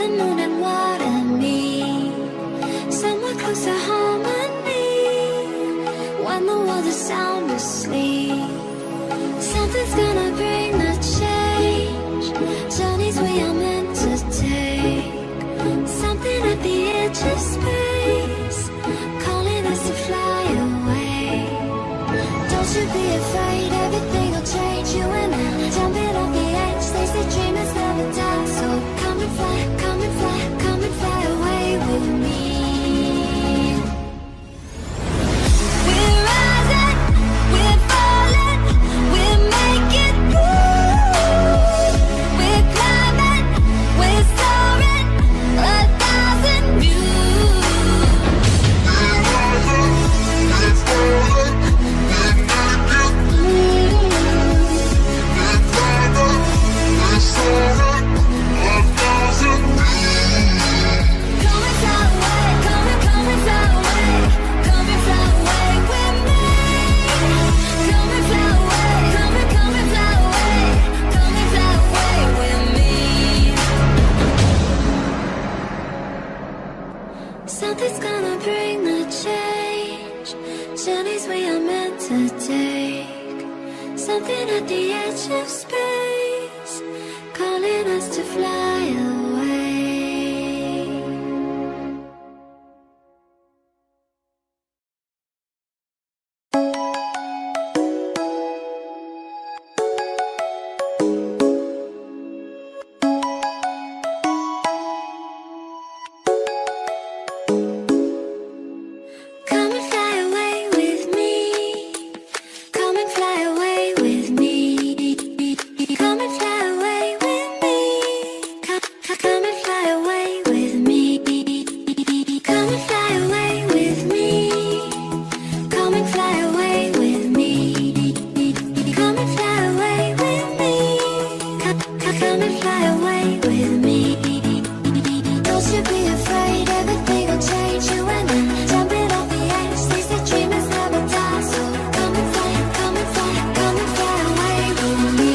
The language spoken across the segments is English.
the moon and water meet somewhere close to harmony. When the world is sound asleep, something's gonna bring the change. Journeys we are meant to take, something at the edge of space, calling us to fly away. Don't you be afraid, everything will change. You and I, jumping off the edge. They say dreamers never die, so come and fly, come and fly, come and fly away with me. We're rising, we're falling, we're making through. We're climbing, we're soaring, 1,000 views. We're rising, we're falling, we're making through. We're climbing, we're soaring, 1,000 views. Come and fly away, come and fly away, come and fly away with me. Come and fly away, come and fly away, come and fly away with me. Something's gonna bring the change. Journeys we are meant to take, something at the edge of space, calling us to fly away. Come and fly away with me. Come and fly away with me. Come and fly away with me. Come and fly away with me. Come and fly away with me. Come and fly away with me. Come and fly away with me. Come and fly away with me. Don't you be afraid, everything will change. You and I, jumping off the edge. They say dreamers never die, so come and fly, come and fly, come and fly away with me.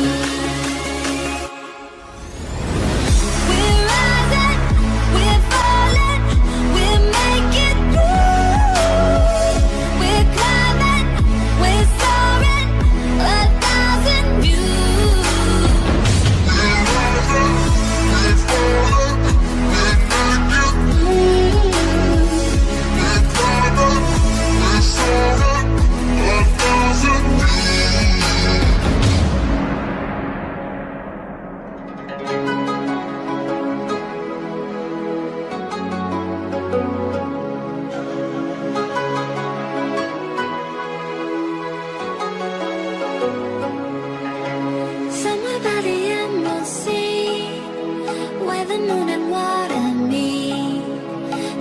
We're rising, we're falling, we're making through. We're climbing, we're soaring, 1,000 views. We're rising, we're falling, we're making through. We're climbing, we're soaring, 1,000 Somewhere by the emerald sea, where the moon and water meet,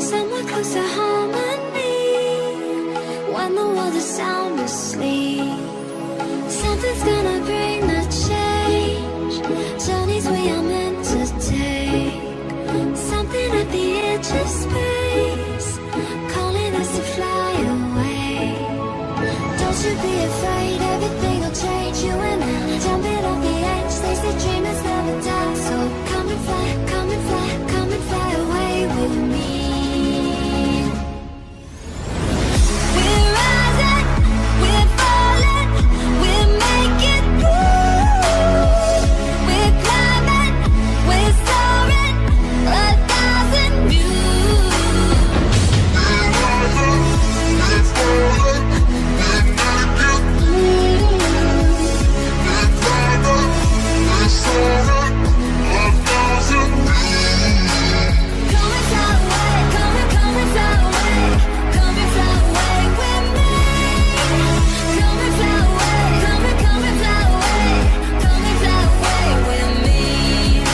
somewhere close to harmony. When the world is sound asleep, something's gonna bring the change. Journeys we are meant to take, something at the edge of space, calling us to fly away. Don't you be afraid, everything will change. You and I, jumping off the edge. They say dreamers never die, so come and fly, come and fly, come and fly away with me. We're rising, we're falling, we're making through. We're climbing, we're soaring, 1,000 views. We're rising, we're falling, we're making through. We're climbing, we're soaring, 1,000 views. Come and fly away, come and fly away, come and fly away with me. Come and fly away, come and fly away, come and fly away with me.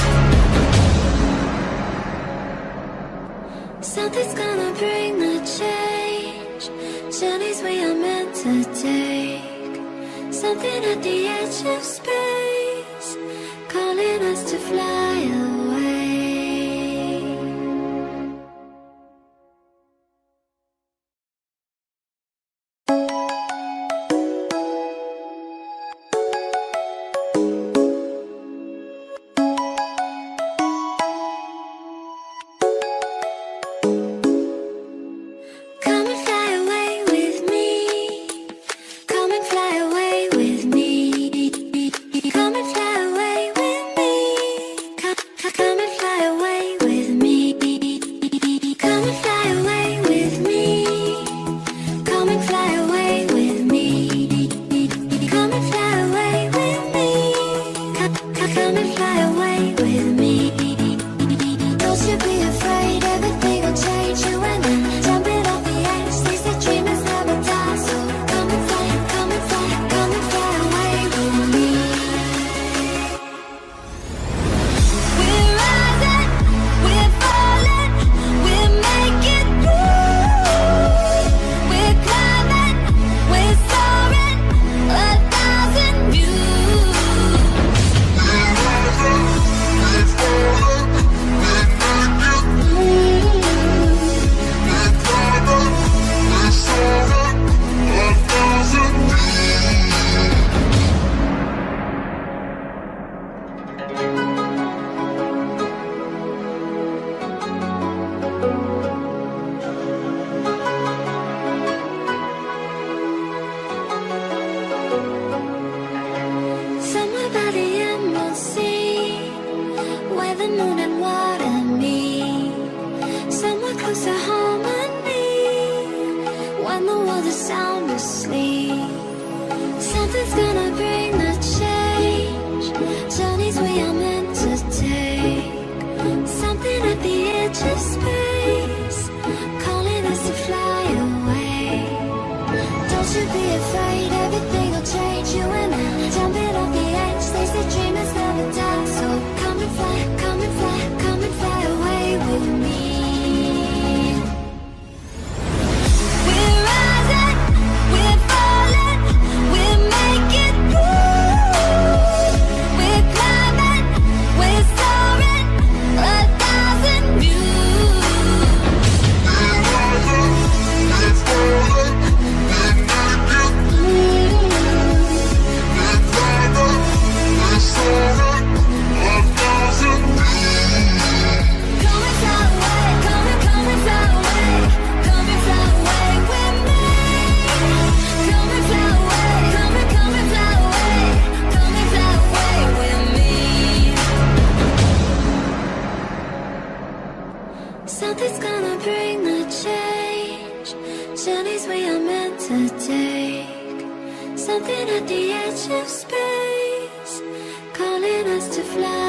Something's gonna bring the change. Journeys we are meant to take, something at the edge of space, calling us to fly away. the moon and water meet, somewhere close to harmony. When the world is sound asleep, something's gonna bring the change. Journeys we are meant to take, something at the edge of space, calling us to fly away. Don't you be afraid, everything will change. You and I, jumping off the edge. They say dreamers never die, so come and fly, come and fly, come and fly away with me. We're rising, we're falling, we're making through. We're climbing, we're soaring, 1,000 views. We're rising, we're falling, we're making through. We're climbing, we're soaring, 1,000 views. Come and fly away, come and fly away, come and fly away with me. Come and fly away, come and fly away, come and fly away with me. Something's gonna bring the change. Journeys we are meant to take, something at the edge of space, calling us to fly